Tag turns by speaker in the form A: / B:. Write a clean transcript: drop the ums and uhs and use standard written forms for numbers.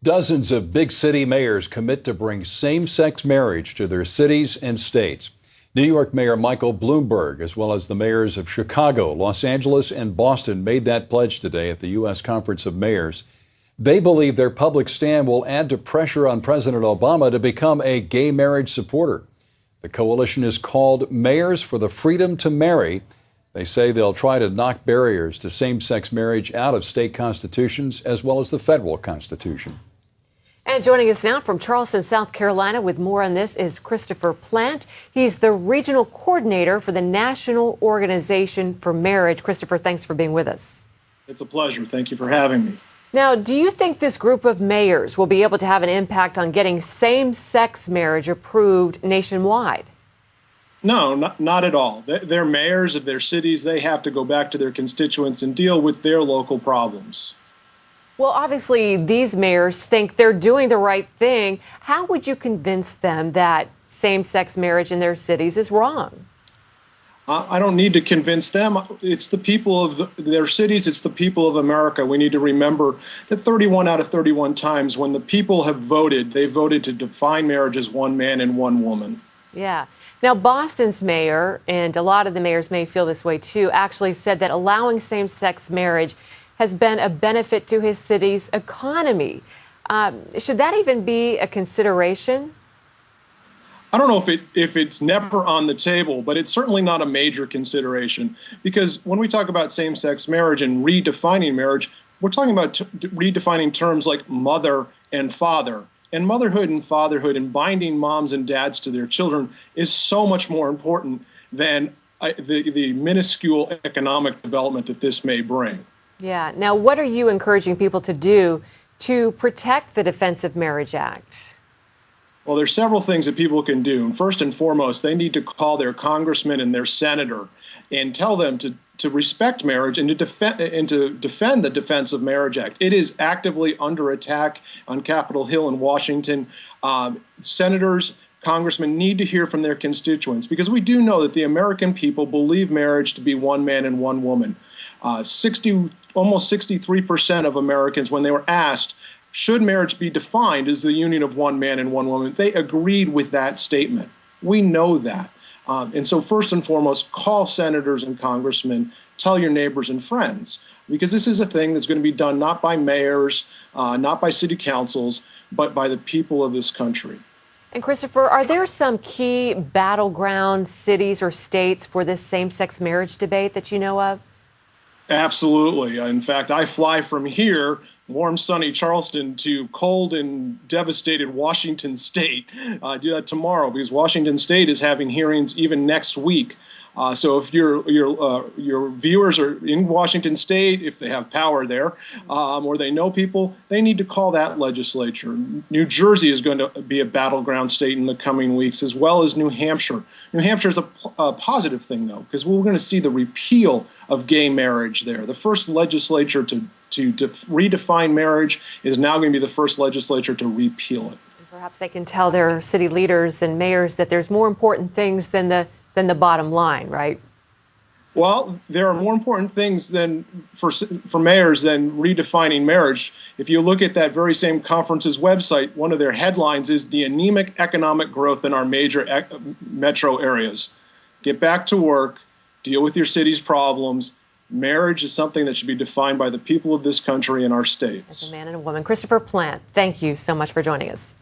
A: Dozens of big city mayors commit to bring same-sex marriage to their cities and states. New York Mayor Michael Bloomberg, as well as the mayors of Chicago, Los Angeles, and Boston, made that pledge today at the U.S. Conference of Mayors. They believe their public stand will add to pressure on President Obama to become a gay marriage supporter. The coalition is called Mayors for the Freedom to Marry. They say they'll try to knock barriers to same-sex marriage out of state constitutions as well as the federal constitution.
B: And joining us now from Charleston, South Carolina with more on this is Christopher Plante. He's the regional coordinator for the National Organization for Marriage. Christopher, thanks for being with us.
C: It's a pleasure. Thank you for having me.
B: Now, do you think this group of mayors will be able to have an impact on getting same-sex marriage approved nationwide?
C: No, not at all. They're mayors of their cities. They have to go back to their constituents and deal with their local problems.
B: Well, obviously, these mayors think they're doing the right thing. How would you convince them that same-sex marriage in their cities is wrong?
C: I don't need to convince them. It's the people of their cities. It's the people of America. We need to remember that 31 out of 31 times when the people have voted, they voted to define marriage as one man and one woman.
B: Yeah. Now, Boston's mayor, and a lot of the mayors may feel this way too, actually said that allowing same-sex marriage has been a benefit to his city's economy. Should that even be a consideration?
C: I don't know if it's never on the table, but it's certainly not a major consideration, because when we talk about same-sex marriage and redefining marriage, we're talking about redefining terms like mother and father. And motherhood and fatherhood and binding moms and dads to their children is so much more important than the minuscule economic development that this may bring.
B: Yeah. Now, what are you encouraging people to do to protect the Defense of Marriage Act?
C: Well, there's several things that people can do. First and foremost, they need to call their congressman and their senator and tell them to respect marriage and to defend the Defense of Marriage Act. It is actively under attack on Capitol Hill in Washington. Senators, congressmen need to hear from their constituents, because we do know that the American people believe marriage to be one man and one woman. Almost 63% of Americans, when they were asked, should marriage be defined as the union of one man and one woman, they agreed with that statement. We know that. And so first and foremost, call senators and congressmen, tell your neighbors and friends, because this is a thing that's going to be done not by mayors, not by city councils, but by the people of this country.
B: And Christopher, are there some key battleground cities or states for this same-sex marriage debate that you know of?
C: Absolutely. In fact, I fly from here, warm, sunny Charleston, to cold and devastated Washington State. I do that tomorrow because Washington State is having hearings even next week. So if your viewers are in Washington State, if they have power there, or they know people, they need to call that legislature. New Jersey is going to be a battleground state in the coming weeks, as well as New Hampshire. New Hampshire is a positive thing, though, because we're going to see the repeal of gay marriage there. The first legislature to redefine marriage is now going to be the first legislature to repeal it.
B: Perhaps they can tell their city leaders and mayors that there's more important things than the bottom line, right?
C: Well, there are more important things for mayors than redefining marriage. If you look at that very same conference's website, one of their headlines is the anemic economic growth in our major metro areas. Get back to work, deal with your city's problems. Marriage is something that should be defined by the people of this country and our states.
B: As a man and a woman. Christopher Plante, thank you so much for joining us.